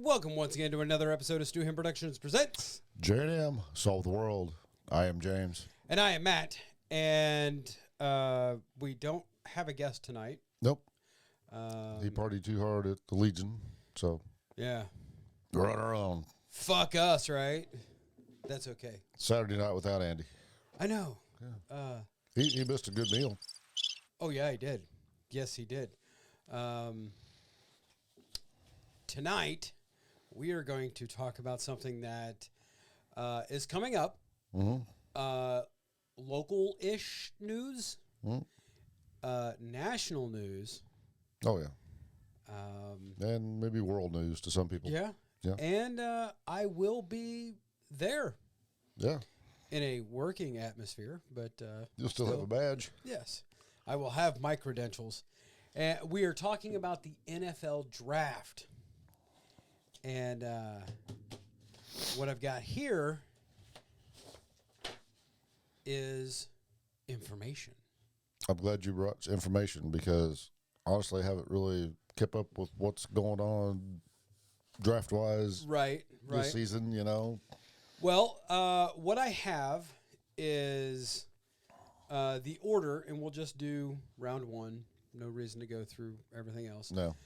Welcome once again to another episode of S2E14 Productions Presents. J&M, Solve the World. I am James. And I am Matt. And we don't have a guest tonight. Nope. He partied too hard at the Legion, so yeah, we're on our own. Fuck us, right? That's okay. Saturday night without Andy. I know. Yeah. He missed a good meal. Oh, yeah, he did. Yes, he did. Tonight, we are going to talk about something that is coming up. Mm-hmm. Local-ish news. Mm-hmm. National news. Oh, yeah. And maybe world news to some people. Yeah. Yeah. And I will be there. Yeah. In a working atmosphere, but... You'll still have a badge. Yes. I will have my credentials. And we are talking about the NFL draft. And what I've got here is information. I'm glad you brought information because, honestly, I haven't really kept up with what's going on draft-wise this season, you know. Well, what I have is the order, and we'll just do round one. No reason to go through everything else. No.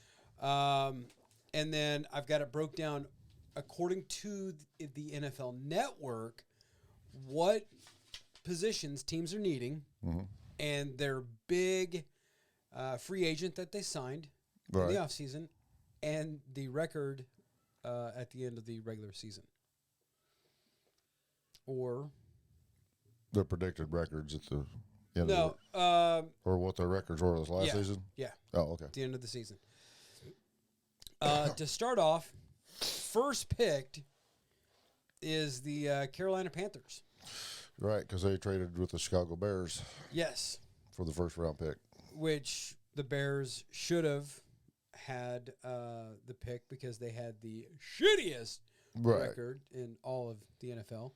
And then I've got it broke down according to the NFL Network, what positions teams are needing, and their big free agent that they signed in the offseason, and the record at the end of the regular season. Or their predicted records at the end of or what their records were this last season? Yeah. Oh, okay. At the end of the season. To start off, first picked is the Carolina Panthers. Right, because they traded with the Chicago Bears. Yes. For the first round pick. Which the Bears should have had the pick because they had the shittiest record in all of the NFL.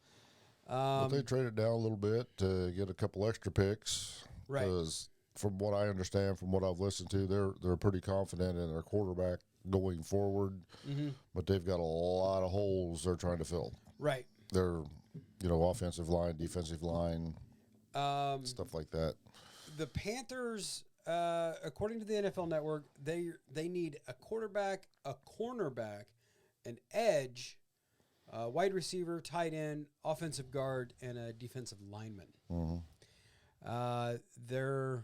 But they traded down a little bit to get a couple extra picks. Right. Because from what I understand, from what I've listened to, they're pretty confident in their quarterback going forward. Mm-hmm. But they've got a lot of holes they're trying to fill. Right. They're, offensive line, defensive line, stuff like that. The Panthers, according to the NFL Network, they need a quarterback, a cornerback, an edge, wide receiver, tight end, offensive guard, and a defensive lineman. Mm-hmm. Their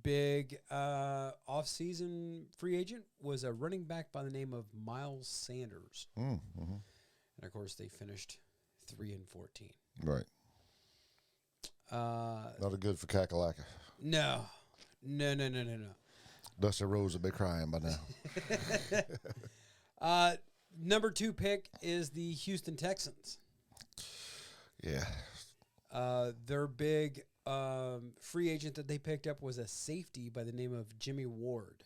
big off-season free agent was a running back by the name of Miles Sanders. Mm-hmm. And, of course, they finished 3-14. Right. Not a good for Kakalaka. No. Dusty Rose would be crying by now. Number 2 pick is the Houston Texans. Yeah. Their big free agent that they picked up was a safety by the name of Jimmy Ward.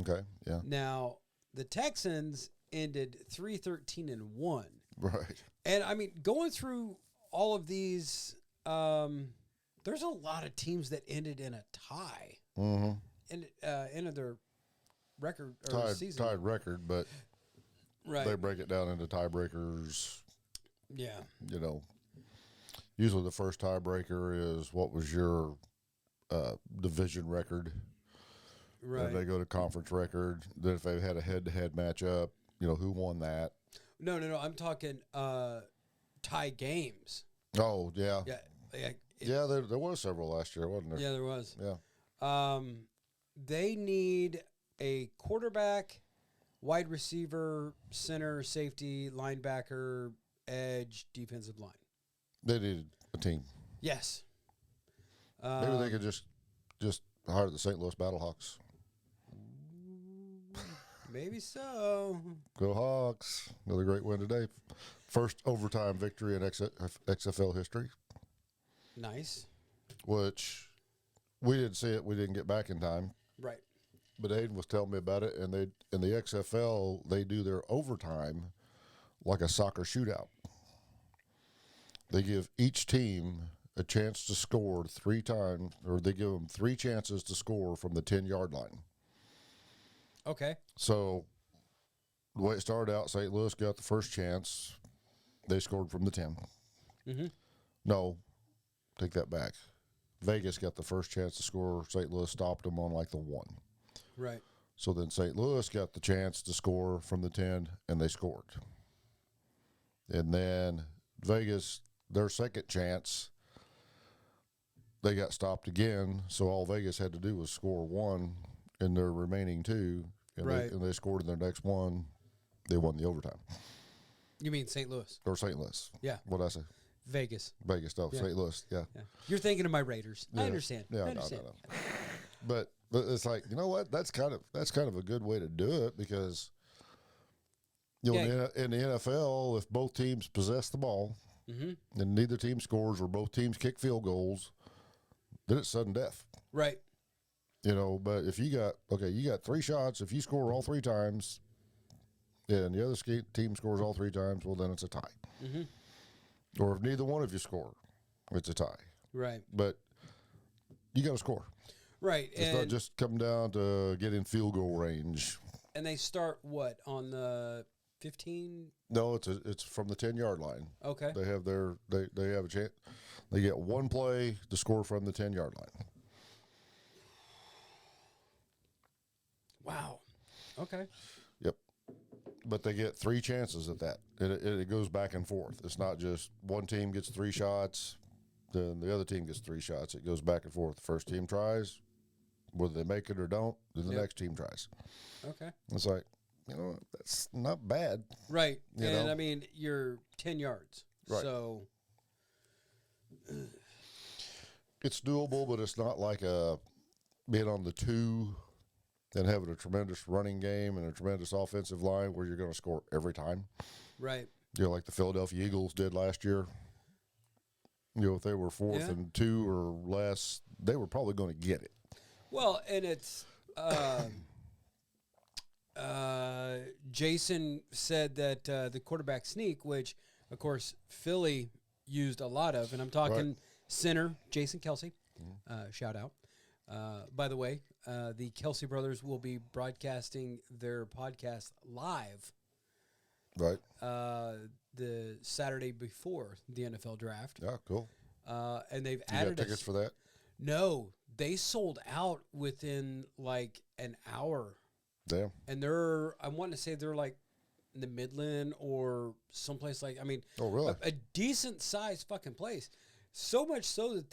Okay, yeah. Now, the Texans ended 3-13-1. Right. And, I mean, going through all of these, there's a lot of teams that ended in a tie. Mm-hmm. And ended their record or season. Tied record, but they break it down into tiebreakers. Yeah. Usually the first tiebreaker is what was your division record. Right. Then they go to conference record. Then if they had a head-to-head matchup, who won that? No. I'm talking tie games. Oh, yeah. Yeah. There was several last year, wasn't there? Yeah, there was. Yeah. They need a quarterback, wide receiver, center, safety, linebacker, edge, defensive line. They needed a team. Yes. Maybe they could just hire the St. Louis Battlehawks. Maybe so. Go Hawks. Another great win today. First overtime victory in XFL history. Nice. Which we didn't see it. We didn't get back in time. Right. But Aiden was telling me about it, and they in the XFL, they do their overtime like a soccer shootout. They give each team a chance to score 3 times, or they give them 3 chances to score from the 10-yard line. Okay. So the way it started out, St. Louis got the first chance. They scored from the 10. Mm-hmm. No, take that back. Vegas got the first chance to score. St. Louis stopped them on like the 1. Right. So then St. Louis got the chance to score from the 10, and they scored. And then Vegas, their second chance, they got stopped again. So all Vegas had to do was score 1 in their remaining 2, and, right. they scored in their next 1. They won the overtime. You mean St. Louis? Or St. Louis. Yeah. What did I say? Vegas. Vegas, no, yeah. St. Louis, yeah. You're thinking of my Raiders. Yeah. I understand. Yeah, I understand. No. But it's like, you know what? That's kind of a good way to do it, because in the NFL, if both teams possess the ball and neither team scores or both teams kick field goals, then it's sudden death. Right. But if you got 3 shots, if you score all 3 times and the other team scores all 3 times, well, then it's a tie. Mm-hmm. Or if neither one of you score, it's a tie. Right. But you got to score. Right. It's not just come down to get in field goal range. And they start what, on the 15? No, it's from the 10-yard line. Okay. They have they have a chance. They get 1 play to score from the 10-yard line. Wow. Okay. Yep. But they get 3 chances at that. It goes back and forth. It's not just one team gets 3 shots, then the other team gets 3 shots. It goes back and forth. The first team tries, whether they make it or don't, then the next team tries. Okay. It's like, that's not bad. Right. And I mean, you're 10 yards. Right. So it's doable, but it's not like being on the 2 and having a tremendous running game and a tremendous offensive line where you're going to score every time. Right. Like the Philadelphia Eagles did last year. If they were 4th and 2 or less, they were probably going to get it. Well, and it's Jason said that the quarterback sneak, which, of course, Philly used a lot of, and I'm talking center, Jason Kelsey, shout out. By the way, the Kelsey brothers will be broadcasting their podcast live. Right. The Saturday before the NFL draft. Yeah, cool. And they've you added got tickets for that? No, they sold out within like an hour. Damn. And I want to say they're like in the Midland or someplace like, I mean, oh, really? A decent sized fucking place. So much so that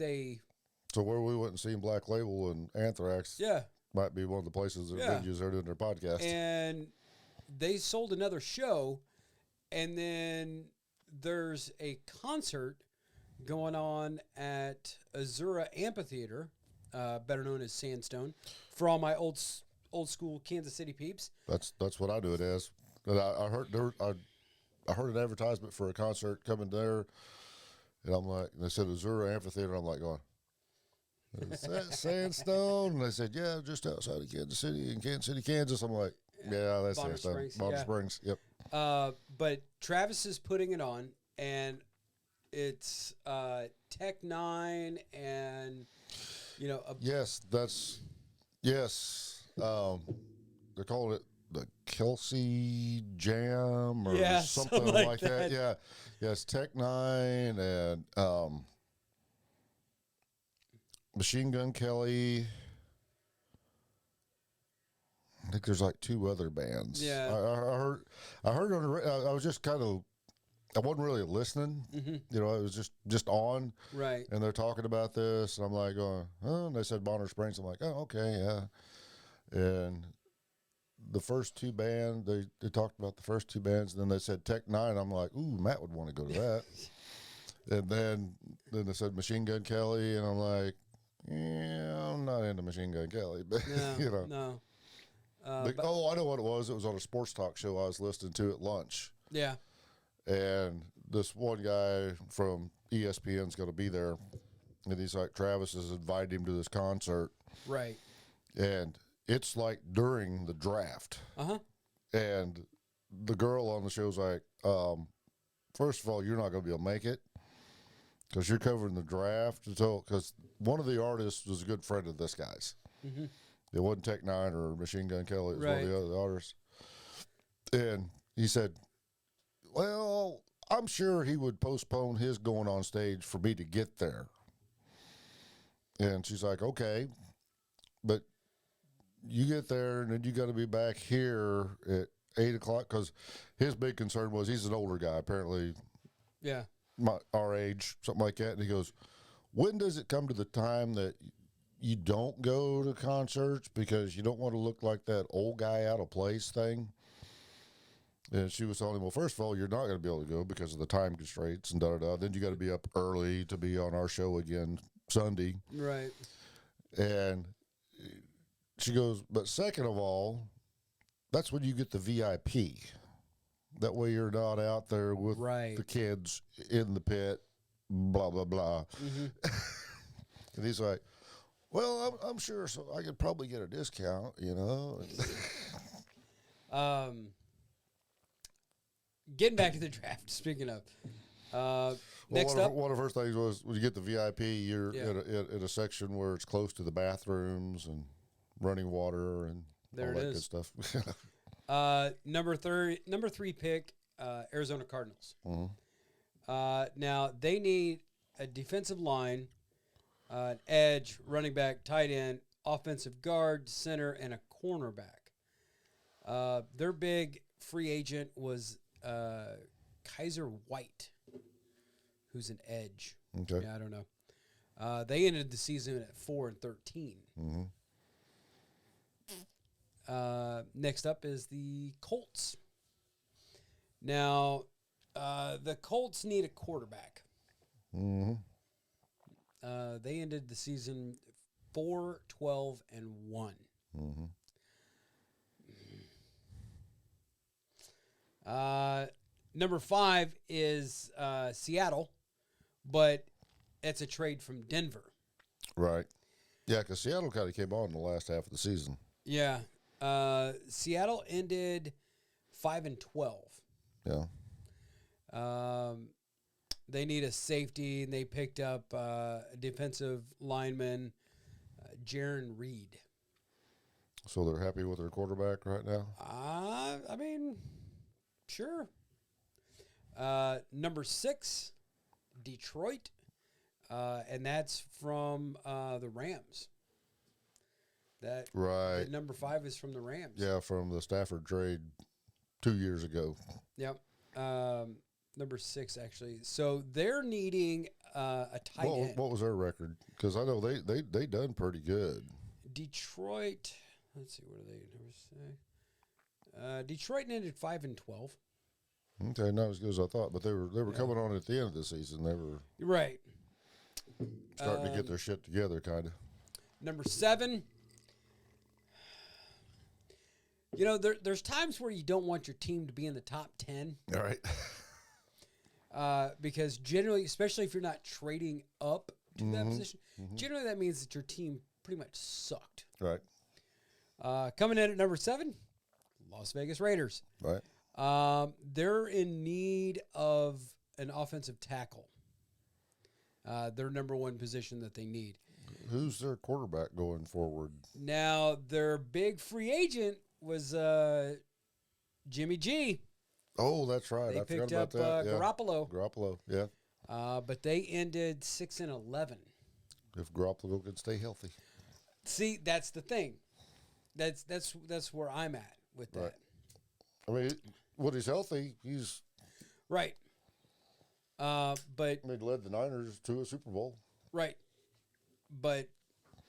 So where we went and seen Black Label and Anthrax might be one of the places that venues they're doing their podcast. And they sold another show, and then there's a concert going on at Azura Amphitheater, better known as Sandstone, for all my old school Kansas City peeps. That's what I do it as. And I heard an advertisement for a concert coming there, and I'm like, they said Azura Amphitheater. I'm like going, is that Sandstone? And they said, yeah, just outside of Kansas City, in Kansas City, Kansas. I'm like, yeah, that's Bonner Sandstone. Springs, Bonner Springs, yep. But Travis is putting it on, and it's Tech 9 and, yes. They call it the Kelsey Jam or something like that. Yeah. Yes, Tech 9 and Machine Gun Kelly. I think there's like 2 other bands. Yeah. I heard on the I was just kind of, I wasn't really listening. Mm-hmm. It was just on. Right. And they're talking about this, and I'm like going, oh, and they said Bonner Springs. I'm like, oh, okay, yeah. And the first 2 bands, they talked about the first 2 bands, and then they said Tech 9. I'm like, ooh, Matt would want to go to that. And then they said Machine Gun Kelly, and I'm like, yeah, I'm not into Machine Gun Kelly, but no, no. I know what it was. It was on a sports talk show I was listening to at lunch. Yeah. And this one guy from ESPN's going to be there, and he's like, Travis has invited him to this concert. Right. And it's like during the draft. Uh-huh. And the girl on the show's like, first of all, you're not going to be able to make it because you're covering the draft. Because one of the artists was a good friend of this guy's. Mm-hmm. It wasn't Tech 9 or Machine Gun Kelly. It was one of the other artists. And he said, well, I'm sure he would postpone his going on stage for me to get there. And she's like, okay, but you get there and then you got to be back here at 8 o'clock, because his big concern was he's an older guy, apparently. Yeah. Our age, something like that. And he goes, when does it come to the time that you don't go to concerts because you don't want to look like that old guy out of place thing? And she was telling him, well, first of all, you're not going to be able to go because of the time constraints and da-da-da. Then you got to be up early to be on our show again Sunday. Right. And she goes, but second of all, that's when you get the VIP. That way you're not out there with the kids in the pit, blah, blah, blah. Mm-hmm. And he's like, well, I'm sure so I could probably get a discount, you know. Getting back to the draft, speaking of, next up. One of the first things was when you get the VIP, you're in a section where it's close to the bathrooms and running water and all that good stuff. Number 3 pick, Arizona Cardinals. Mm-hmm. Now, they need a defensive line, an edge, running back, tight end, offensive guard, center, and a cornerback. Their big free agent was Kaiser White, who's an edge. Okay. Yeah, I don't know. They ended the season at 4-13. Mm-hmm. Next up is the Colts. Now, the Colts need a quarterback. Mm-hmm. They ended the season 4-12-1. Mm-hmm. Number 5 is Seattle, but it's a trade from Denver. Right. Yeah, because Seattle kind of came on in the last half of the season. Yeah. Seattle ended 5-12. Yeah. They need a safety, and they picked up a defensive lineman, Jaron Reed. So they're happy with their quarterback right now? I mean, sure. Number 6, Detroit, and that's from the Rams. That right. Number 5 is from the Rams. Yeah, from the Stafford trade 2 years ago. Yep. Number 6, actually. So they're needing a tight end. What was their record? Because I know they done pretty good. Detroit. Let's see, what do they never say? Detroit ended 5-12. Okay, not as good as I thought, but they were coming on at the end of the season. They were right starting to get their shit together, kind of. Number 7. You know, there's times where you don't want your team to be in the top 10. All right. Because generally, especially if you're not trading up to that position, generally that means that your team pretty much sucked. Right. Coming in at number 7, Las Vegas Raiders. Right. They're in need of an offensive tackle. Their number 1 position that they need. Who's their quarterback going forward? Now, their big free agent was Jimmy G. Oh, that's right. They picked up Garoppolo. Garoppolo, yeah. But they ended 6-11. If Garoppolo could stay healthy. See, that's the thing. That's where I'm at with that. Right. I mean, when he's healthy, he's right. But he led the Niners to a Super Bowl. Right. But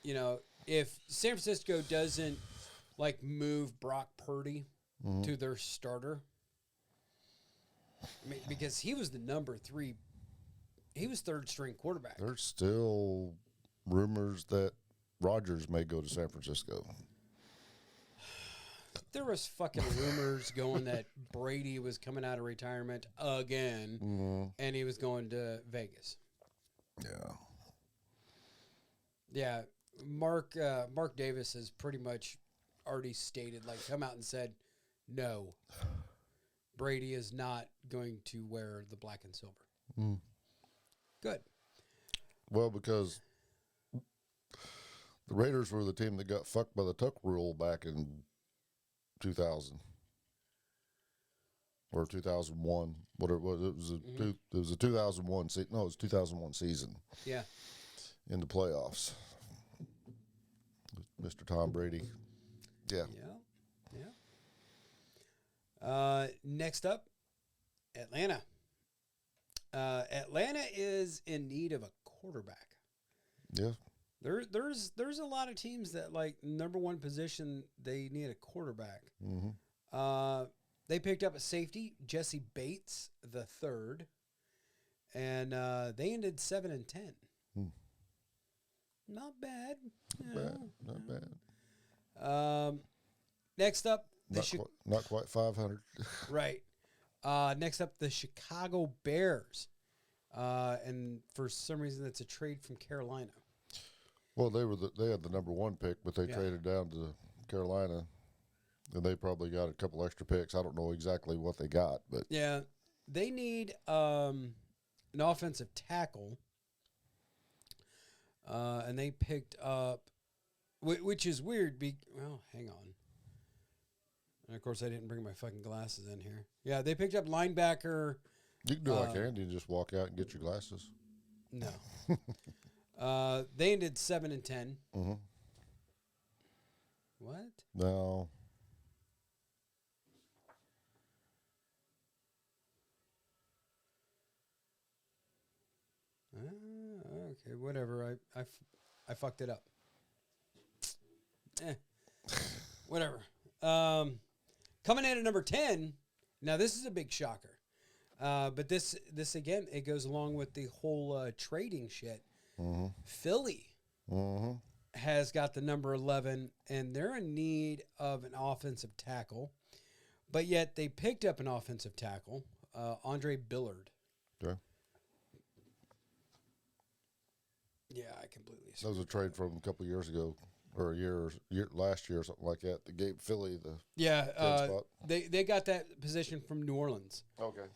you know, if San Francisco doesn't move Brock Purdy to their starter, I mean, because he was the number 3, he was 3rd string quarterback. There's still rumors that Rodgers may go to San Francisco. There was fucking rumors going that Brady was coming out of retirement again, and he was going to Vegas. Yeah. Yeah, Mark Davis has pretty much already stated, come out and said, no, Brady is not going to wear the black and silver. Mm. Good. Well, because the Raiders were the team that got fucked by the tuck rule back in 2000. or 2001. Whatever it was. It was a 2001 season. No, it was 2001 season. Yeah. In the playoffs. Mr. Tom Brady. Yeah. Next up, Atlanta. Atlanta is in need of a quarterback. Yeah. There's a lot of teams that, like, number one position, they need a quarterback. Mm-hmm. They picked up a safety, Jesse Bates the third, and they ended 7-10. Not bad. Not bad. Next up, not quite 500. Right. Next up, the Chicago Bears, and for some reason, that's a trade from Carolina. Well, they had the number one pick, but they traded down to Carolina, and they probably got a couple extra picks. I don't know exactly what they got, but yeah, they need an offensive tackle, and they picked up, which is weird. Well, hang on. And of course, I didn't bring my fucking glasses in here. Yeah, they picked up linebacker. You can do like Andy and just walk out and get your glasses. No. They ended 7-10. Mm-hmm. What? No. Okay, whatever. I fucked it up. Whatever. Coming in at number 10. Now this is a big shocker. But this again, it goes along with the whole trading shit. Mm-hmm. Philly has got the number 11, and they're in need of an offensive tackle. But yet they picked up an offensive tackle, Andre Billard. Okay. Yeah, I completely. That was a trade from a couple of years ago, or last year or something like that. They gave Philly the spot. They got that position from New Orleans. Okay.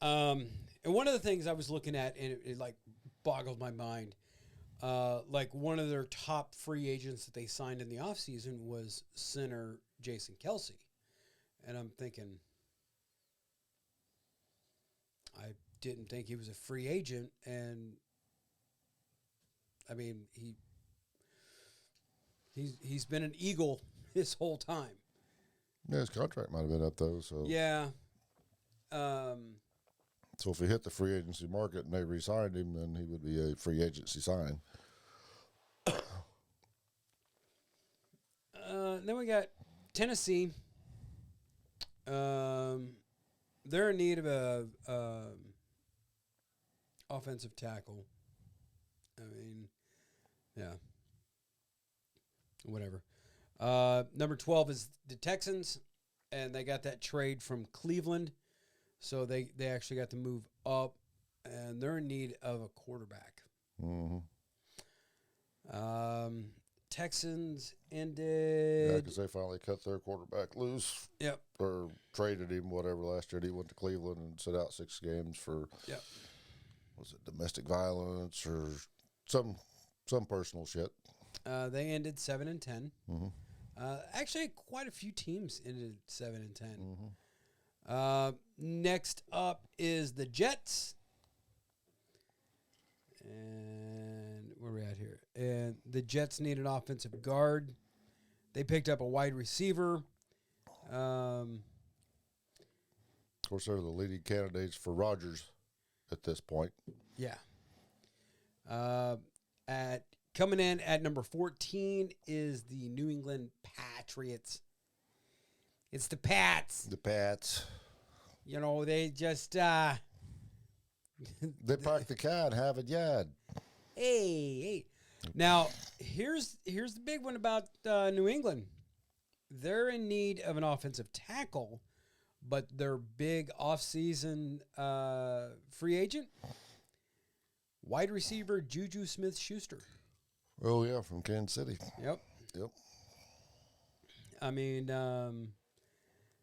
And one of the things I was looking at, and it like boggled my mind, like one of their top free agents that they signed in the offseason was center Jason Kelsey. And I'm thinking, I didn't think he was a free agent, and I mean he's been an Eagle his whole time. Yeah, his contract might have been up though. So yeah. So if he hit the free agency market and they re-signed him, then he would be a free agency sign. Then we got Tennessee. They're in need of a offensive tackle. I mean, yeah. Whatever. Number 12 is the Texans, and they got that trade from Cleveland. So they actually got to move up, and they're in need of a quarterback. Mm-hmm. Texans ended. Yeah, because they finally cut their quarterback loose. Yep. Or traded him, whatever, last year. He went to Cleveland and sit out 6 games for, was it domestic violence or some personal shit. They ended 7-10. Mm-hmm. Actually, quite a few teams ended 7-10. Mm-hmm. Next up is the Jets. And where are we at here? And the Jets need an offensive guard. They picked up a wide receiver. Of course, they're the leading candidates for Rodgers at this point. Yeah. Coming in at number 14 is the New England Patriots. It's the Pats. The Pats. You know, they just they park the car and have it yard. Hey. Now, here's the big one about New England. They're in need of an offensive tackle, but their big offseason free agent, wide receiver Juju Smith-Schuster. Oh, yeah, from Kansas City. Yep. Yep. I mean,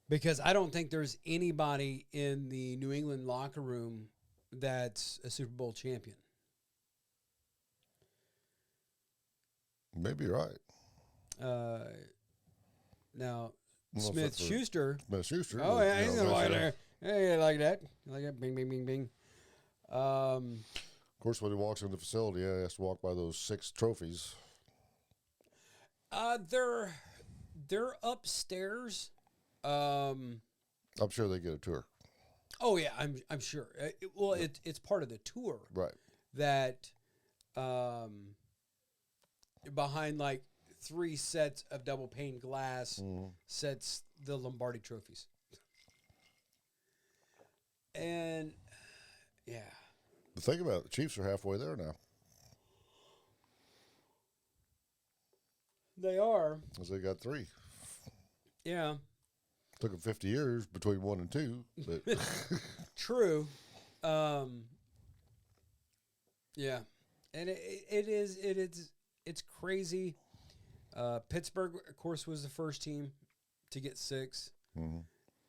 because I don't think there's anybody in the New England locker room that's a Super Bowl champion. Maybe you're right. Now, Smith-Schuster. Smith-Schuster. Oh, yeah, he's going to lie there. Hey, like that. Like that. Bing, bing, bing, bing. Of course, when he walks in the facility, he has to walk by those 6 trophies. They're upstairs. I'm sure they get a tour. Oh yeah, I'm sure. It's part of the tour, right? That, behind like 3 sets of double pane glass sets the Lombardi trophies, and yeah. But think about it, the Chiefs are halfway there now. They are. Because they got 3. Yeah. Took them 50 years between 1 and 2. But True. Yeah. And it's crazy. Pittsburgh, of course, was the first team to get 6. Mm-hmm.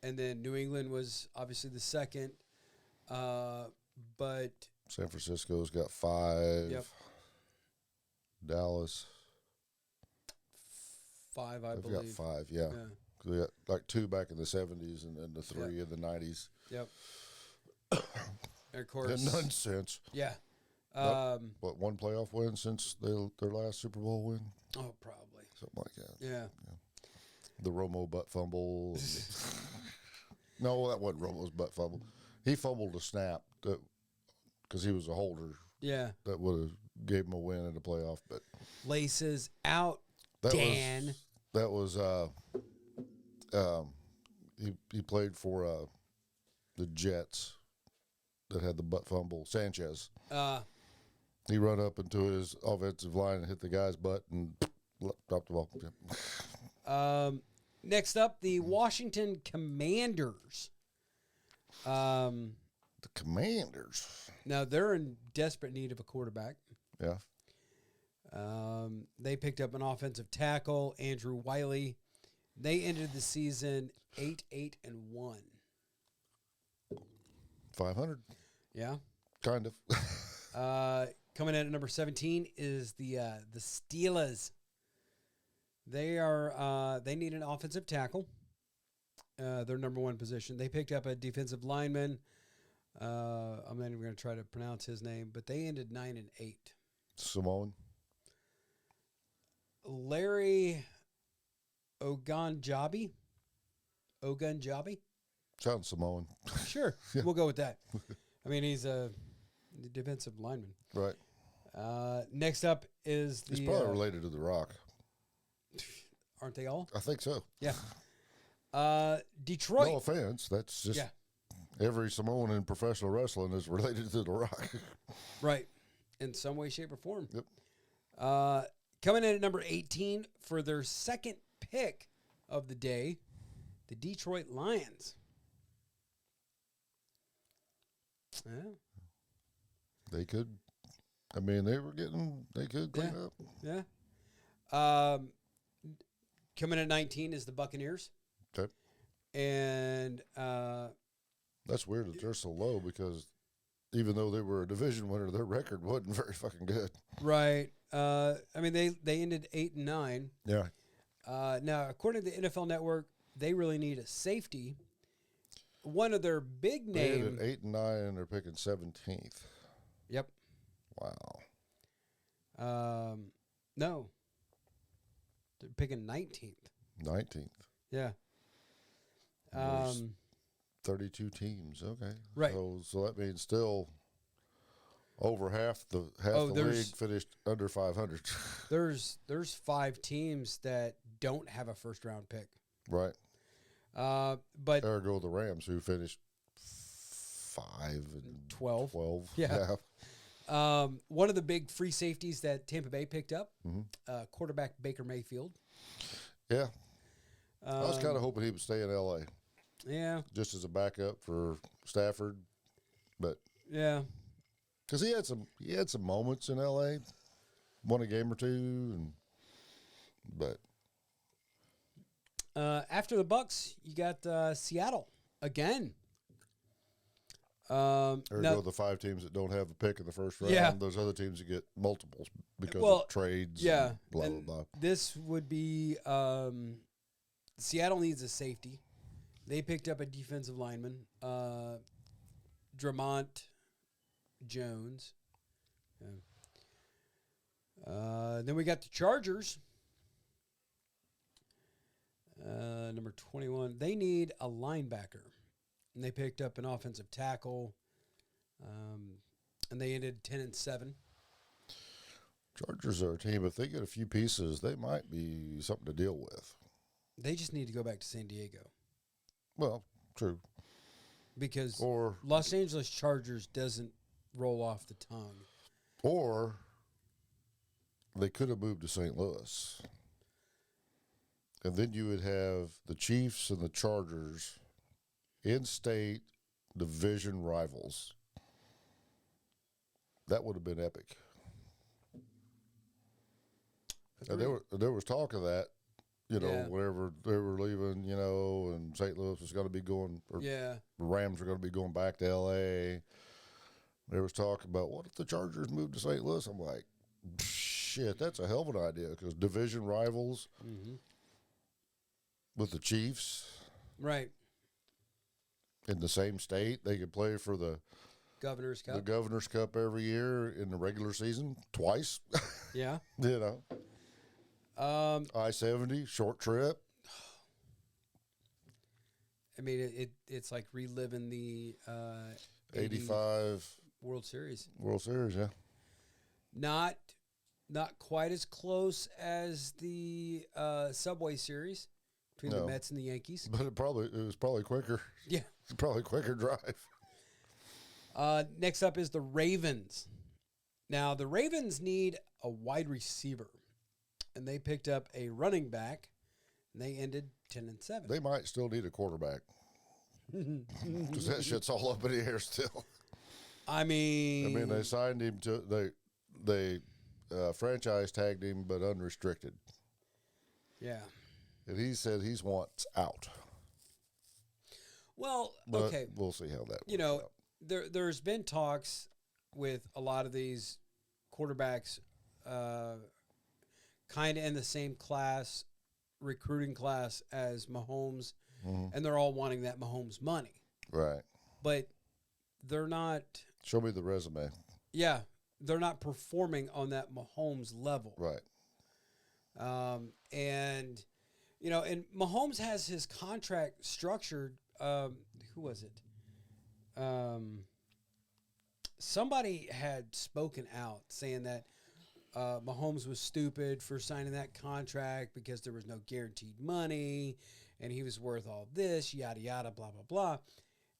And then New England was obviously the second. But San Francisco's got 5. Yep. Dallas. 5, I They've believe. got 5, yeah. They got like 2 back in the 70s and then the 3 in the 90s. Yep. And of course. And none since. Yeah. What, 1 playoff win since their last Super Bowl win? Oh, probably. Something like that. Yeah. The Romo butt fumble. No, that wasn't Romo's butt fumble. He fumbled a snap because he was a holder. Yeah. That would have gave him a win in the playoff. But Laces out, Dan. He played for the Jets that had the butt fumble. Sanchez. He run up into his offensive line and hit the guy's butt and dropped the ball. Next up, the Washington Commanders. The Commanders. Now, they're in desperate need of a quarterback. Yeah. They picked up an offensive tackle, Andrew Wiley. They ended the season 8-1. 500. Yeah. Kind of. Coming in at number 17 is the Steelers. They need an offensive tackle. Their number 1 position. They picked up a defensive lineman. I'm not even going to try to pronounce his name, but they ended 9-8. Samoan. Larry Ogunjobi. Sounds Samoan. Sure, We'll go with that. I mean, he's a defensive lineman. Right. Next up is He's probably related to The Rock. Aren't they all? I think so. Yeah. Detroit. No offense. That's just every Samoan in professional wrestling is related to The Rock. Right. In some way, shape, or form. Yep. Coming in at number 18 for their second pick of the day, the Detroit Lions. Yeah. They could. I mean, they could clean up. Yeah. Coming at 19 is the Buccaneers. Okay. And that's weird that they're so low because even though they were a division winner, their record wasn't very fucking good. Right. I mean, they ended 8-9. Yeah. Now, according to the NFL Network, they really need a safety. One of their big names. They ended 8-9, and they're picking 17th. Yep. Wow. No. They're picking 19th. 19th. Yeah. There's 32 teams. Okay. Right. So that means still over half the league finished under 500. There's 5 teams that don't have a first round pick. Right. But ergo the Rams, who finished 5-12. 12. Yeah. One of the big free safeties that Tampa Bay picked up, quarterback Baker Mayfield. Yeah. I was kind of hoping he would stay in L.A. Yeah. Just as a backup for Stafford, but yeah, because he had some moments in L.A. Won a game or two, but after the Bucks, you got Seattle again. Ergo, the 5 teams that don't have a pick in the first round. Yeah. Those other teams that get multiples because of trades. Yeah. And blah, blah, blah. This would be Seattle needs a safety. They picked up a defensive lineman, Dramont Jones. Then we got the Chargers. Number 21. They need a linebacker. And they picked up an offensive tackle. And they ended 10-7. Chargers are a team. If they get a few pieces, they might be something to deal with. They just need to go back to San Diego. Well, true. Because Los Angeles Chargers doesn't roll off the tongue. Or they could have moved to St. Louis. And then you would have the Chiefs and the Chargers in-state division rivals. That would have been epic. And there was talk of that, whenever they were leaving, and St. Louis was going to be going, the Rams were going to be going back to L.A. There was talk about, what if the Chargers moved to St. Louis? I'm like, shit, that's a hell of an idea, because division rivals with the Chiefs. Right. In the same state, they could play for the Governor's Cup. The Governor's Cup every year in the regular season, twice. Yeah. I-70, short trip. I mean, it's like reliving the 85 World Series. World Series, yeah. Not quite as close as the Subway Series between the Mets and the Yankees. But it was probably quicker. Yeah. It's probably a quicker drive. Next up is the Ravens. Now, the Ravens need a wide receiver, and they picked up a running back, and they ended 10-7. They might still need a quarterback because that shit's all up in the air still. I mean, they signed him to they franchise tagged him, but unrestricted. Yeah, and he said he wants out. Well, but okay, we'll see how that. Out. There's been talks with a lot of these quarterbacks, kind of in the same recruiting class as Mahomes, and they're all wanting that Mahomes money. Right. But they're not. Show me the resume. Yeah, they're not performing on that Mahomes level. Right. And Mahomes has his contract structured. Who was it? Somebody had spoken out saying that Mahomes was stupid for signing that contract because there was no guaranteed money and he was worth all this, yada, yada, blah, blah, blah.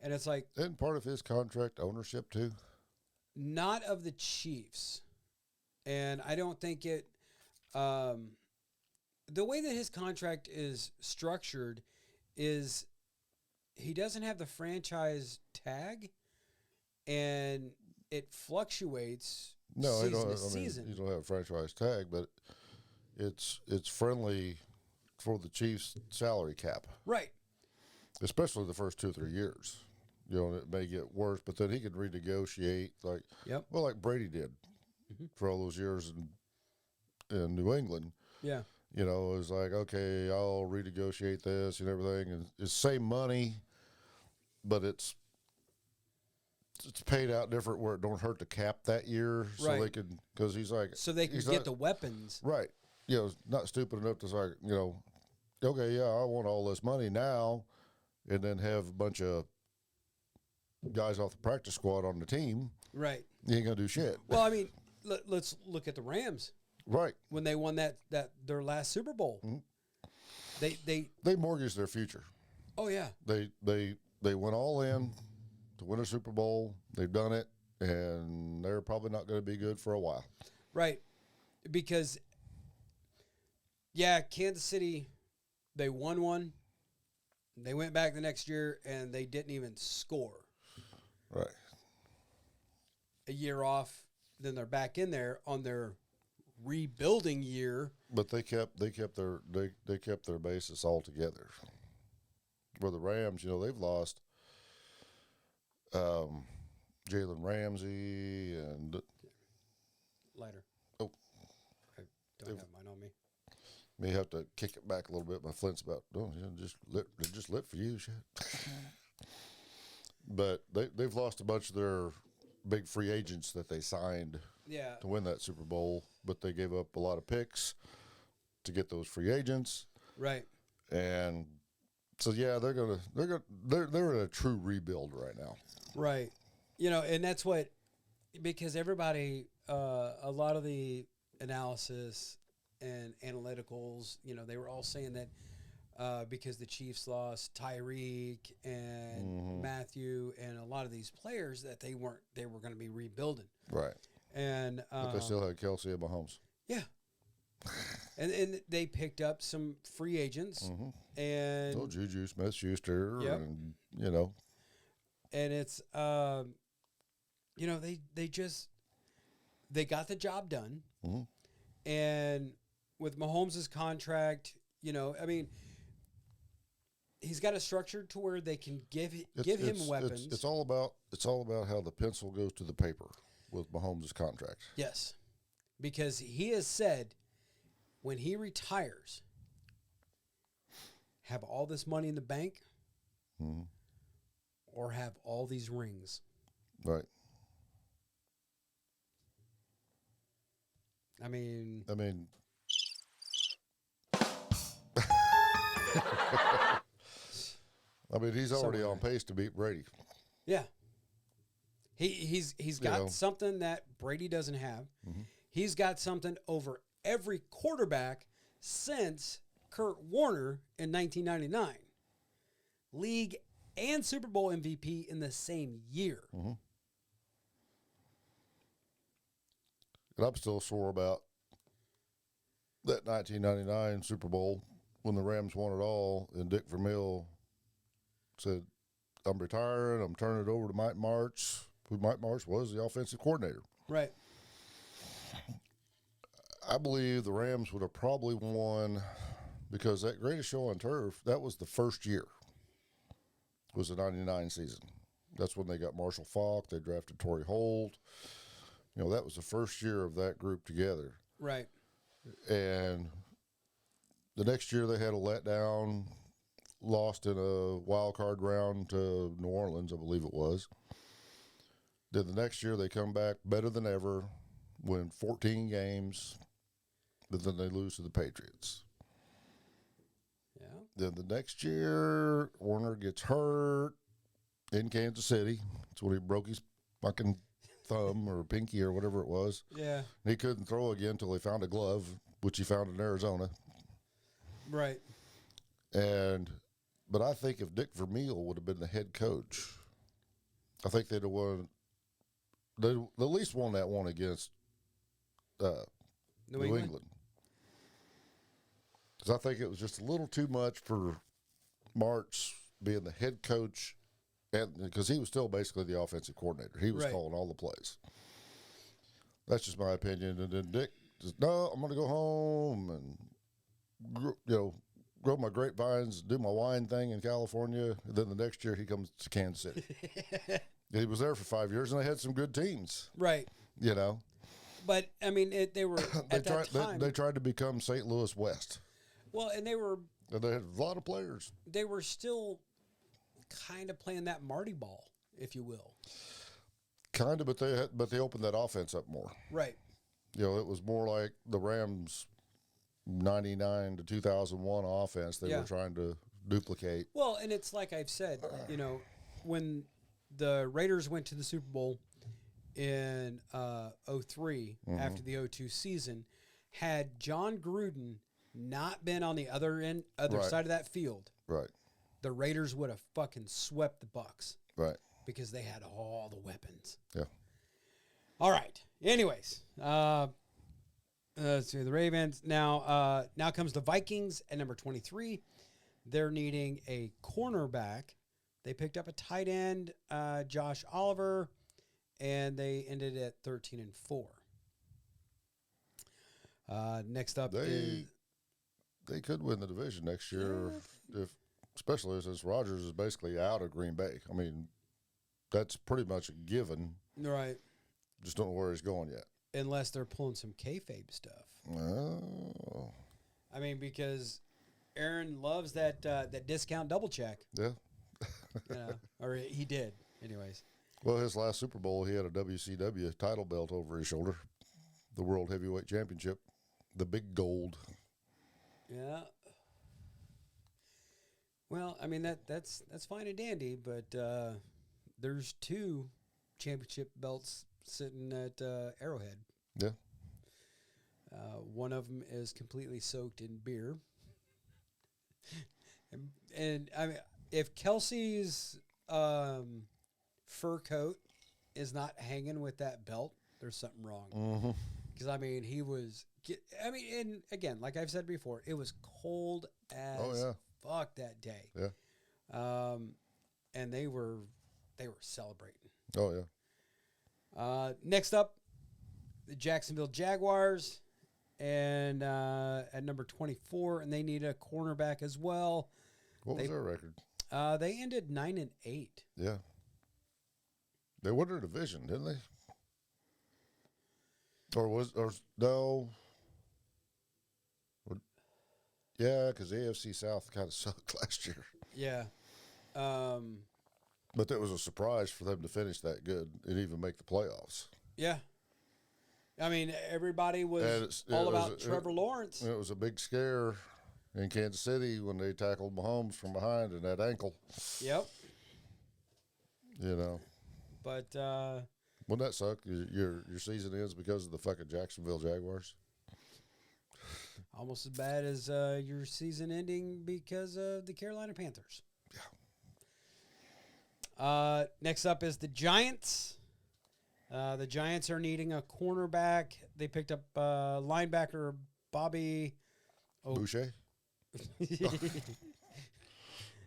And it's like... Isn't part of his contract ownership too? Not of the Chiefs. And I don't think it... the way that his contract is structured is he doesn't have the franchise tag, and it fluctuates season to season. You don't have a franchise tag, but it's friendly for the Chiefs' salary cap. Right. Especially the first 2 or 3 years. It may get worse, but then he could renegotiate like Brady did for all those years in New England. Yeah. It was like, okay, I'll renegotiate this and everything. And it's same money, but it's paid out different where it don't hurt the cap that year. So right. they can, because he's like. So they can get the weapons. Right. Not stupid enough to say, okay, yeah, I want all this money now, and then have a bunch of guys off the practice squad on the team. Right. You ain't going to do shit. Well, I mean, let's look at the Rams. Right. When they won that their last Super Bowl. Mm-hmm. They mortgaged their future. Oh yeah. They went all in to win a Super Bowl. They've done it, and they're probably not going to be good for a while. Right. Because Kansas City, they won one. They went back the next year and they didn't even score. Right. A year off, then they're back in there on their rebuilding year. But they kept their basis all together. Where the Rams, they've lost Jalen Ramsey and lighter. Oh, I don't have mine on me. May have to kick it back a little bit. My Flint's about, just lit for you, shit. But they've lost a bunch of their big free agents that they signed to win that Super Bowl, but they gave up a lot of picks to get those free agents. Right. And so they're in a true rebuild right now. Right. And that's what, because everybody, a lot of the analysis and analyticals, they were all saying that because the Chiefs lost Tyreek and Matthew and a lot of these players that they were going to be rebuilding. Right. And but they still had Kelsey and Mahomes. Yeah. and they picked up some free agents and Juju Smith-Schuster and and it's they got the job done. And with Mahomes' contract, he's got it structured to where they can give him weapons. It's all about how the pencil goes to the paper with Mahomes' contract. Yes, because he has said when he retires, have all this money in the bank, or have all these rings. Right. I mean, he's already on pace to beat Brady. Yeah. He's got something that Brady doesn't have. He's got something over every quarterback since Kurt Warner in 1999. League and Super Bowl MVP in the same year. And I'm still sore about that 1999 Super Bowl when the Rams won it all, and Dick Vermeil said, I'm retiring, I'm turning it over to Mike Martz, who Mike Martz was the offensive coordinator. Right. I believe the Rams would have probably won because that greatest show on turf, that was the first year, was the 99 season. That's when they got Marshall Faulk, they drafted Torrey Holt. That was the first year of that group together. Right. And the next year they had a letdown, lost in a wild card round to New Orleans, I believe it was. Then the next year they come back better than ever, win 14 games, but then they lose to the Patriots. Yeah. Then the next year, Warner gets hurt in Kansas City. That's when he broke his fucking thumb or pinky or whatever it was. Yeah. And he couldn't throw again until he found a glove, which he found in Arizona. Right. But I think if Dick Vermeil would have been the head coach, I think they'd have won. They at least won that one against New England. Because I think it was just a little too much for Martz being the head coach, and because he was still basically the offensive coordinator. He was calling all the plays. That's just my opinion. And then Dick says, no, I'm going to go home and, grow my grapevines, do my wine thing in California. And then the next year he comes to Kansas City. He was there for 5 years, and they had some good teams. Right. But, they were, they tried to become St. Louis West. Well, and they had a lot of players. They were still kind of playing that Marty ball, if you will. Kind of, but they opened that offense up more. Right. It was more like the Rams' 99 to 2001 offense they were trying to duplicate. Well, and it's like I've said, when the Raiders went to the Super Bowl in 2003 after the 2002 season, had John Gruden not been on the other side of that field, right, the Raiders would have fucking swept the Bucs. Right. Because they had all the weapons. Yeah. All right. Anyways, let's see the Ravens. Now comes the Vikings at number 23. They're needing a cornerback. They picked up a tight end, Josh Oliver, and they ended at 13-4. Next up they could win the division next year, especially since Rodgers is basically out of Green Bay. That's pretty much a given. Right. Just don't know where he's going yet. Unless they're pulling some kayfabe stuff. Oh. I mean, because Aaron loves that discount double check. Yeah. Or he did, anyways. Well, his last Super Bowl, he had a WCW title belt over his shoulder, the World Heavyweight Championship, the big gold. Yeah. Well, I mean that's fine and dandy, but there's 2 championship belts sitting at Arrowhead. Yeah. One of them is completely soaked in beer, and I mean, if Kelsey's fur coat is not hanging with that belt, there's something wrong. Because I mean, and again, like I've said before, it was cold as fuck that day. Yeah. And they were celebrating. Oh yeah. Next up, the Jacksonville Jaguars, and at number 24, and they need a cornerback as well. What was their record? They ended 9-8. Yeah. They won their division, didn't they? Or no? Yeah, because AFC South kind of sucked last year. Yeah. But that was a surprise for them to finish that good and even make the playoffs. Yeah. I mean, everybody was all about Trevor Lawrence. It was a big scare in Kansas City when they tackled Mahomes from behind in that ankle. Yep. But wouldn't that suck? Your season ends because of the fucking Jacksonville Jaguars. Almost as bad as your season ending because of the Carolina Panthers. Yeah. Next up is the Giants. The Giants are needing a cornerback. They picked up linebacker Bobby Boucher.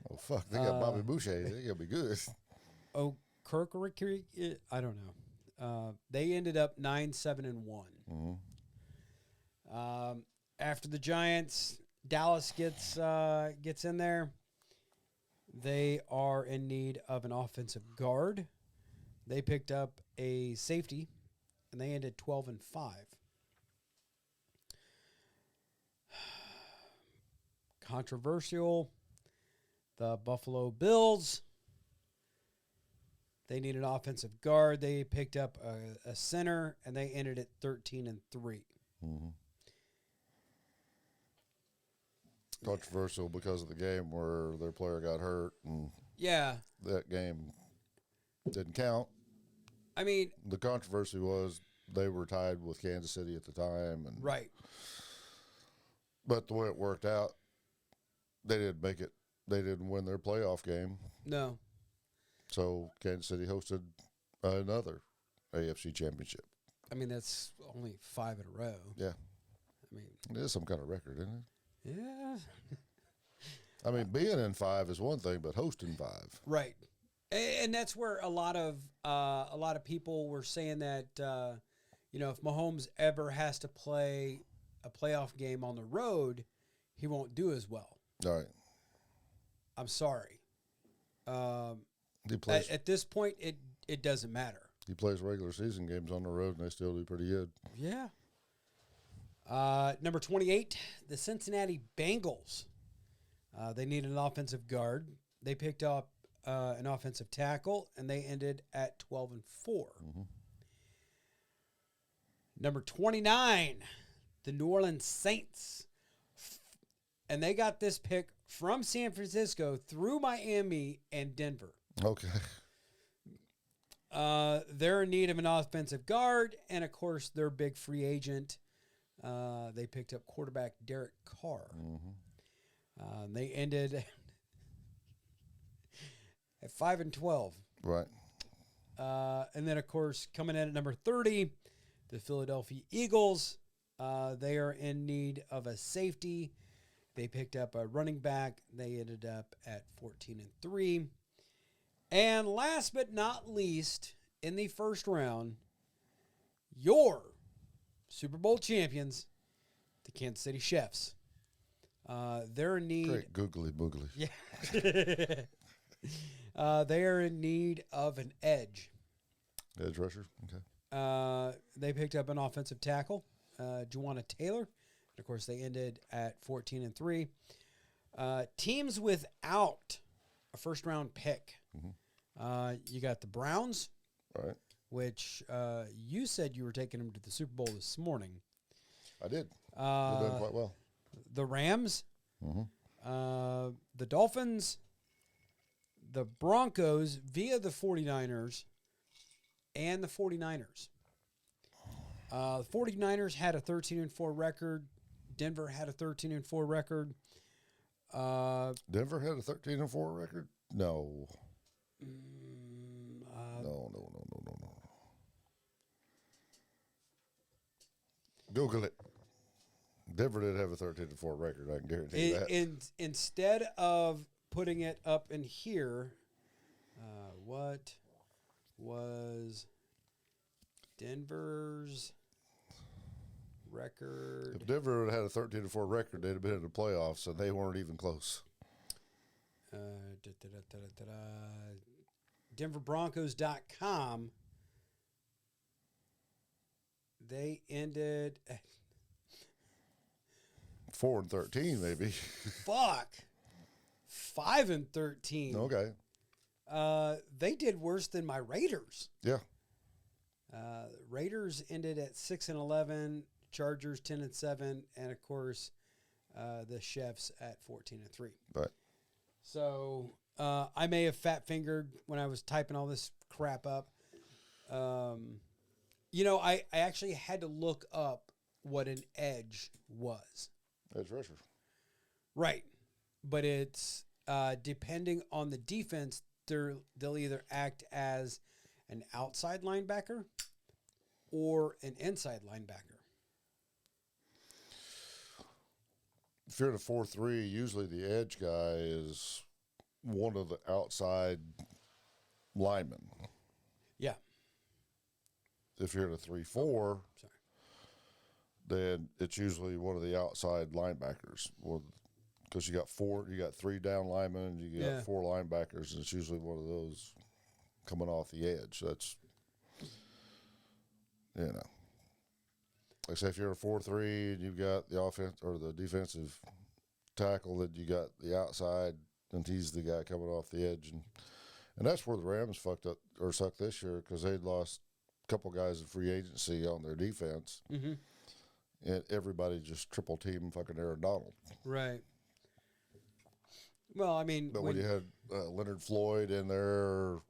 Oh fuck! They got Bobby Boucher. They gotta be good. Kirk, I don't know. They ended up 9-7-1. Mm-hmm. After the Giants, Dallas gets in there. They are in need of an offensive guard. They picked up a safety, and they ended 12-5. Controversial. The Buffalo Bills. They need an offensive guard. They picked up a center, and they ended at 13-3. Mm-hmm. Controversial because of the game where their player got hurt, and that game didn't count. I mean, the controversy was they were tied with Kansas City at the time, and right. But the way it worked out, they didn't make it. They didn't win their playoff game. No. So Kansas City hosted another AFC championship. I mean, that's only 5 in a row. Yeah. I mean, it is some kind of record, isn't it? Yeah. I mean, being in 5 is one thing, but hosting 5. Right. And that's where a lot of people were saying that if Mahomes ever has to play a playoff game on the road, he won't do as well. All right. I'm sorry. He plays, at this point, it doesn't matter. He plays regular season games on the road, and they still do pretty good. Yeah. Number 28, the Cincinnati Bengals. They needed an offensive guard. They picked up an offensive tackle, and they ended at 12-4. Mm-hmm. Number 29, the New Orleans Saints. And they got this pick from San Francisco through Miami and Denver. Okay. They're in need of an offensive guard, and, of course, their big free agent. They picked up quarterback Derek Carr. Mm-hmm. They ended at 5-12. Right. And then, of course, coming in at number 30, the Philadelphia Eagles. They are in need of a safety. They picked up a running back. They ended up at 14-3. And last but not least, in the first round, your Super Bowl champions, the Kansas City Chiefs. They're in need. Great googly boogly. Yeah. They are in need of an edge. Edge rusher. Okay. They picked up an offensive tackle, Juwanna Taylor. Of course, they ended at 14-3. Teams without a first-round pick. You got the Browns, right? Which you said you were taking them to the Super Bowl this morning. I did. They've done quite well. The Rams, the Dolphins, the Broncos via the 49ers, and the 49ers. The 49ers had a 13-4 record. Denver had a 13-4 record. Denver had a 13-4 record? No. No. Google it. Denver did have a 13-4 record. I can guarantee you that. Instead of putting it up in here, what was Denver's record? If Denver had a 13-4 record, they'd have been in the playoffs, and they weren't even close. DenverBroncos.com. They ended 4-13, maybe. Fuck. 5-13. Okay. They did worse than my Raiders. Yeah. Raiders ended at 6-11, Chargers 10-7, and of course, the Chefs at 14-3. Right. So I may have fat fingered when I was typing all this crap up. I actually had to look up what an edge was. Edge rusher. Right. But it's depending on the defense, they'll either act as an outside linebacker or an inside linebacker. If you're in a 4-3, usually the edge guy is one of the outside linemen. Yeah. If you're in a 3-4, then it's usually one of the outside linebackers. Well, because you got 3 down linemen, you got 4 linebackers, and it's usually one of those coming off the edge. That's, like I say, if you're a 4-3 and you've got the offense or the defensive tackle, that you got the outside, and he's the guy coming off the edge, and that's where the Rams fucked up or sucked this year, because they'd lost a couple guys in free agency on their defense, and everybody just triple team fucking Aaron Donald. Right. Well, I mean, but when you had Leonard Floyd in there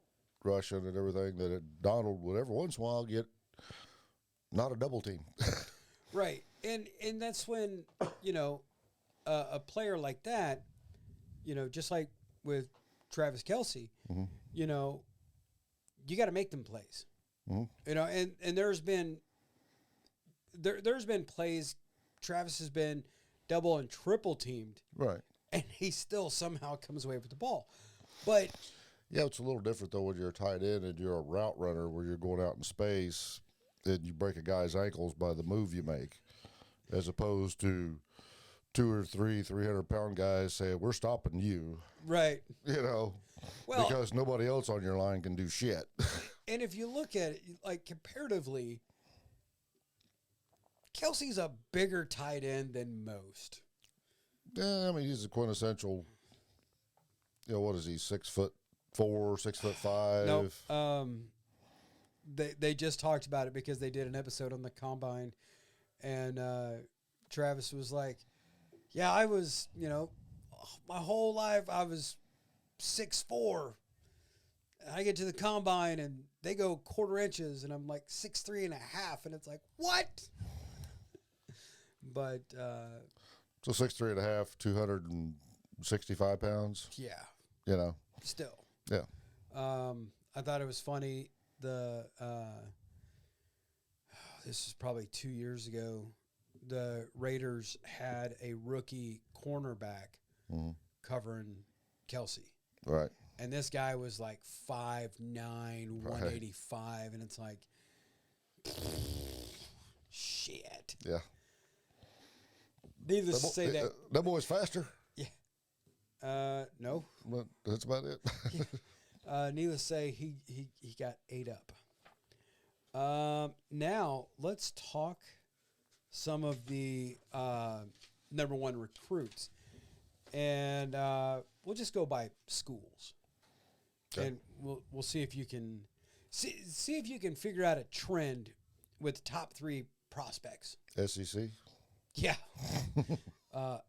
rushing and everything, that Donald would every once in a while get not a double team. Right. And that's when, a player like that, just like with Travis Kelce, you got to make them plays. And there's been plays Travis has been double and triple teamed. Right. And he still somehow comes away with the ball. But yeah, it's a little different though when you're a tight end and you're a route runner where you're going out in space and you break a guy's ankles by the move you make, as opposed to 2 or 3 300-pound guys saying, we're stopping you. Right. Well, because nobody else on your line can do shit. And if you look at it, like comparatively, Kelce's a bigger tight end than most. Yeah, I mean, he's a quintessential, what is he, 6'4", 6'5"? Nope. They just talked about it because they did an episode on the Combine, and Travis was like, yeah, I was, my whole life I was 6'4". I get to the Combine, and they go quarter inches, and I'm like 6'3.5", and it's like, what? But... So 6'3.5", 265 pounds. Yeah. Still. Yeah. I thought it was funny. This is probably 2 years ago. The Raiders had a rookie cornerback covering Kelce. Right. And this guy was like 5'9", 185, and it's like, shit. Yeah. Needless to say that boy's faster. Yeah. No. But that's about it. Needless to say, he got ate up. Now let's talk some of the number one recruits. And we'll just go by schools. Okay. And we'll see if you can see if you can figure out a trend with top 3 prospects. SEC? Yeah.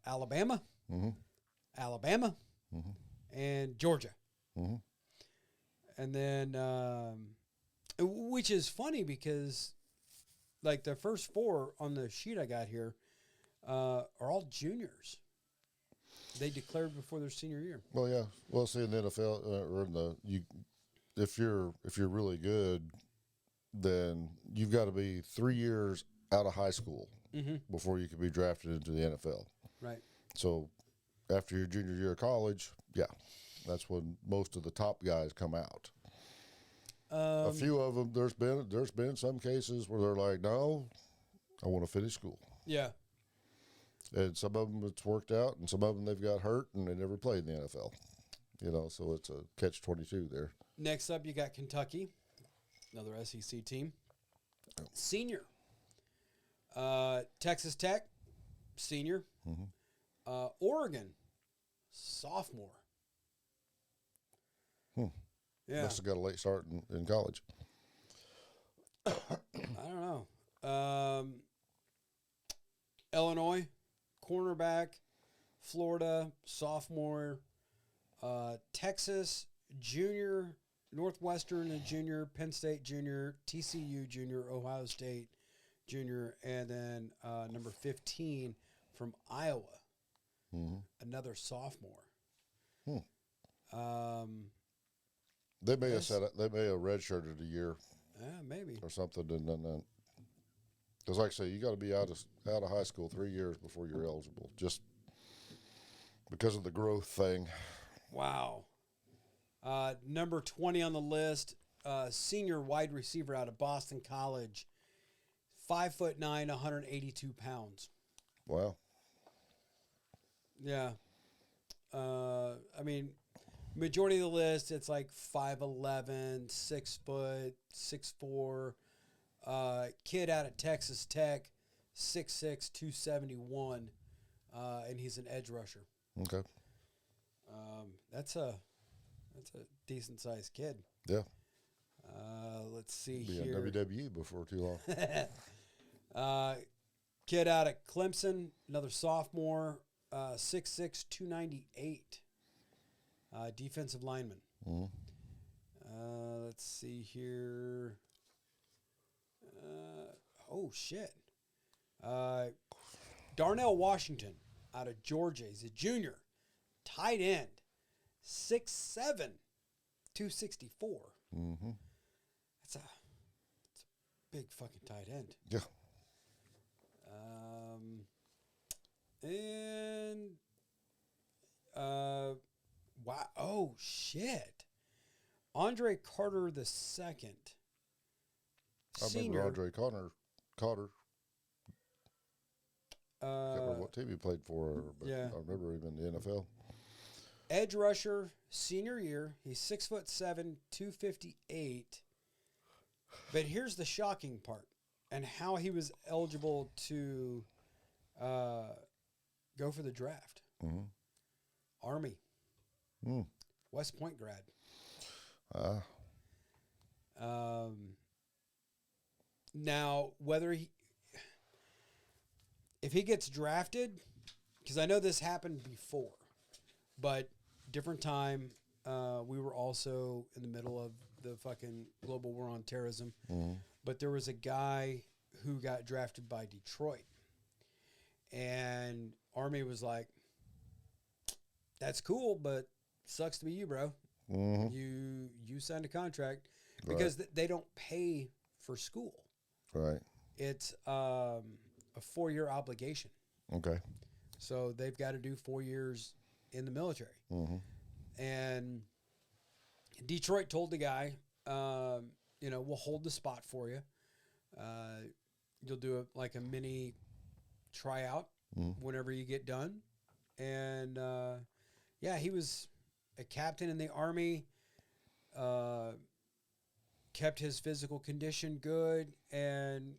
Alabama, Alabama, and Georgia. And then, which is funny because, like, the first 4 on the sheet I got here are all juniors. They declared before their senior year. Well, yeah. Well, see, in the NFL or in the if you're really good, then you've got to be 3 years out of high school before you can be drafted into the NFL. Right. So after your junior year of college, yeah, that's when most of the top guys come out. A few of them, there's been some cases where they're like, no, I want to finish school. Yeah. And some of them it's worked out, and some of them they've got hurt and they never played in the NFL. You know, so it's a catch-22 there. Next up, you got Kentucky, another SEC team. Senior. Texas Tech, senior. Oregon, sophomore. Yeah. Must have got a late start in college. I don't know. Illinois, cornerback. Florida, sophomore. Texas, junior. Northwestern, a junior. Penn State, junior. TCU, junior. Ohio State, junior. And then number 15 from Iowa, another sophomore. They may have redshirted a year. Yeah, maybe. Or something, and then because, like I say, you got to be out of high school 3 years before you're eligible, just because of the growth thing. Wow. Number 20 on the list, senior wide receiver out of Boston College, 5'9", 182 pounds. Wow. Yeah. I mean, majority of the list, it's like 5'11", 6 foot, 6'4". Kid out of Texas Tech, 6'6", 271, and he's an edge rusher. Okay. That's a decent sized kid. Yeah. Let's see Be here. on WWE before too long. Kid out of Clemson, another sophomore, 6'6", 298. Defensive lineman. Let's see here. Oh, shit. Darnell Washington out of Georgia. He's a junior. Tight end. 6'7", 264. That's a big fucking tight end. Yeah. Wow. Oh, shit. Andre Carter II. I remember Andre Carter. Can't remember what team he played for, but yeah. I remember him in the NFL. Edge rusher, senior year. He's 6'7", 258. But here's the shocking part, and how he was eligible to go for the draft. Army. West Point grad. Now, if he gets drafted, because I know this happened before, but different time. We were also in the middle of the fucking global war on terrorism. But there was a guy who got drafted by Detroit. And Army was like, that's cool, but sucks to be you, bro. You signed a contract. Because they don't pay for school. Right. It's a 4-year obligation. Okay. So they've got to do 4 years in the military. And Detroit told the guy, we'll hold the spot for you. You'll do a mini tryout whenever you get done. And, he was a captain in the Army, kept his physical condition good, and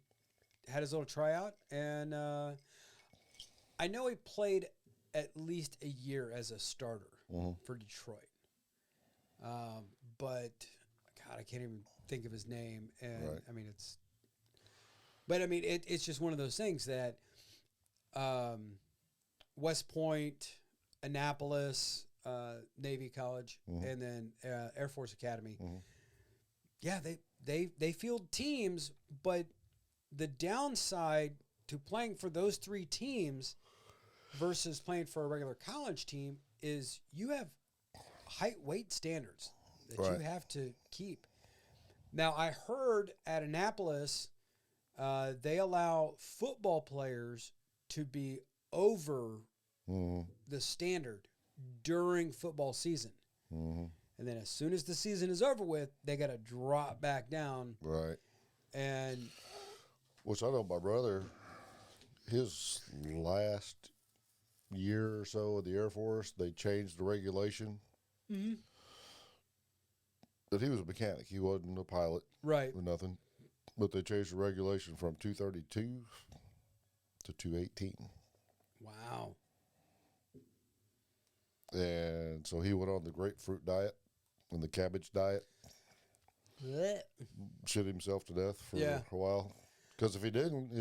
had his little tryout, and I know he played at least a year as a starter for Detroit. But God, I can't even think of his name. And Right. I mean, it's just one of those things that West Point, Annapolis, Navy College, and then Air Force Academy. Yeah, they field teams, but the downside to playing for those three teams versus playing for a regular college team is you have height weight standards that you have to keep. Now, I heard at Annapolis, they allow football players to be over the standard during football season. And then as soon as the season is over with, they got to drop back down. Right. And which I know my brother, his last year or so of the Air Force, they changed the regulation. That he was a mechanic. He wasn't a pilot. Right. Or nothing. But they changed the regulation from 232 to 218. Wow. And so he went on the grapefruit diet and the cabbage diet. Blech. Shit himself to death for a while. Because if he didn't, he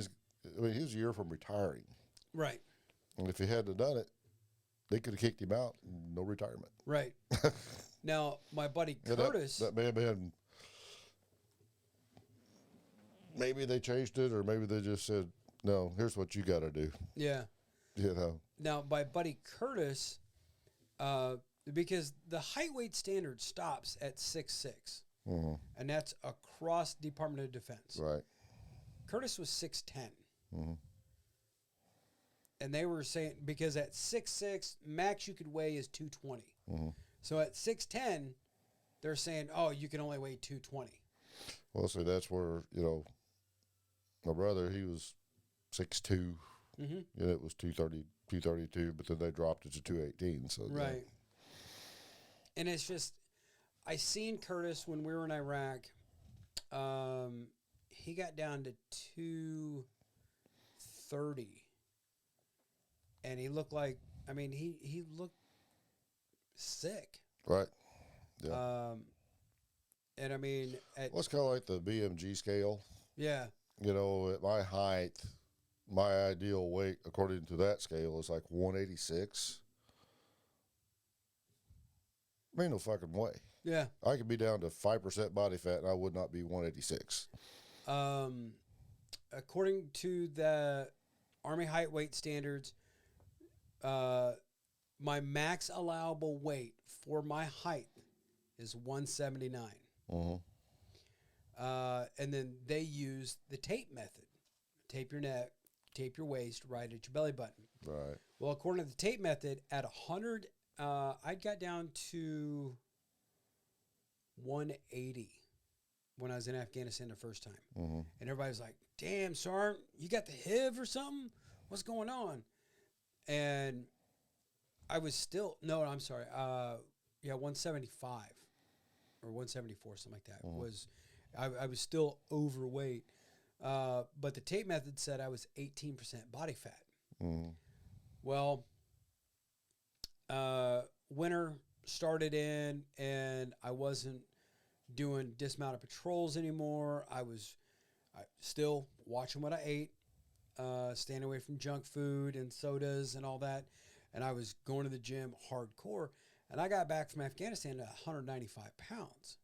was a year from retiring. Right. And if he hadn't done it, they could have kicked him out. No retirement. Right. Now, my buddy Curtis. That may have been. Maybe they changed it, or maybe they just said, no, here's what you got to do. Yeah. You know. Now, my buddy Curtis, because the height weight standard stops at 6'6", and that's across Department of Defense. Right. Curtis was 6'10". And they were saying, because at 6'6", max you could weigh is 220. So at 6'10", they're saying, oh, you can only weigh 220. Well, see, that's where, my brother, he was 6'2", and it was 230, 232, but then they dropped it to 218. So right. Yeah. And it's just, I seen Curtis when we were in Iraq. He got down to 230. And he looked like, he looked sick. Right. Yeah. And well, it's kind of like the BMG scale. Yeah. At my height, my ideal weight, according to that scale, is like 186. Ain't no fucking way. Yeah. I could be down to 5% body fat and I would not be 186. According to the Army height weight standards, my max allowable weight for my height is 179. And then they use the tape method. Tape your neck, tape your waist right at your belly button. Right. Well, according to the tape method, at 100, I got down to 180 when I was in Afghanistan the first time. And everybody was like, damn, Sergeant, you got the HIV or something? What's going on? And I was still, no, I'm sorry. 175 or 174, something like that. I was still overweight. But the tape method said I was 18% body fat. Well, winter started in, and I wasn't doing dismounted patrols anymore. I was still watching what I ate, staying away from junk food and sodas and all that. And I was going to the gym hardcore. And I got back from Afghanistan at 195 pounds.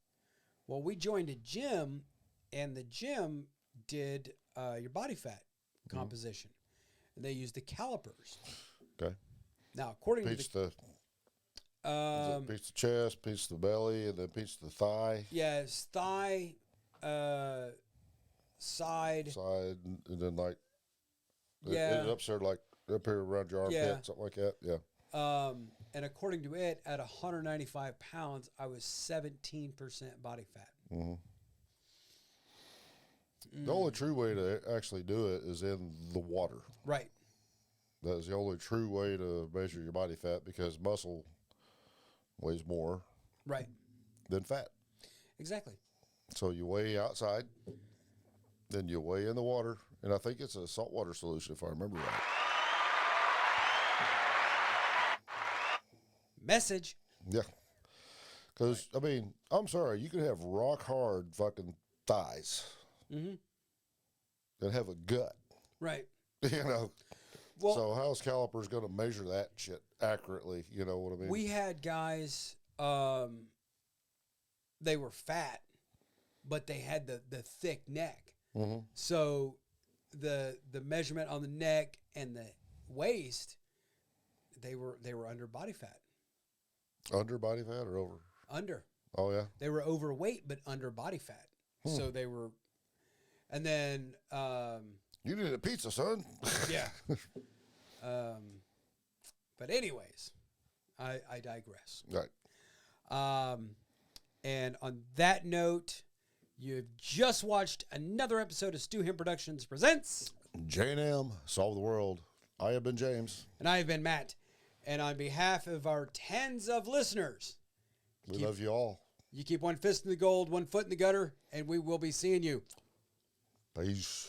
Well, we joined a gym, and the gym did your body fat composition. And they used the calipers. Okay. Now, according to piece the chest, piece the belly, and then piece the thigh. Yeah, it's thigh, side, and then like yeah, it up there like up here around your armpit, something like that. Yeah. And according to it, at 195 pounds, I was 17% body fat. The only true way to actually do it is in the water. Right. That is the only true way to measure your body fat, because muscle weighs more than fat. Exactly. So you weigh outside, then you weigh in the water, And I think it's a saltwater solution, if I remember right. Message. Yeah. Because, I mean, I'm sorry, you can have rock hard fucking thighs and have a gut. Right. You know? Well, so how's calipers going to measure that shit accurately? You know what I mean? We had guys, they were fat, but they had the thick neck. Mm-hmm. So the measurement on the neck and the waist, they were under body fat. Under body fat or over? Under. Oh, yeah? They were overweight, but under body fat. So they were, and then... you need a pizza, son. Yeah. But anyways, I digress. Right. And on that note, you've just watched another episode of Stu Him Productions Presents J&M, Solve the World. I have been James. And I have been Matt. And on behalf of our tens of listeners, we love you all. You keep one fist in the gold, one foot in the gutter, and we will be seeing you. Peace.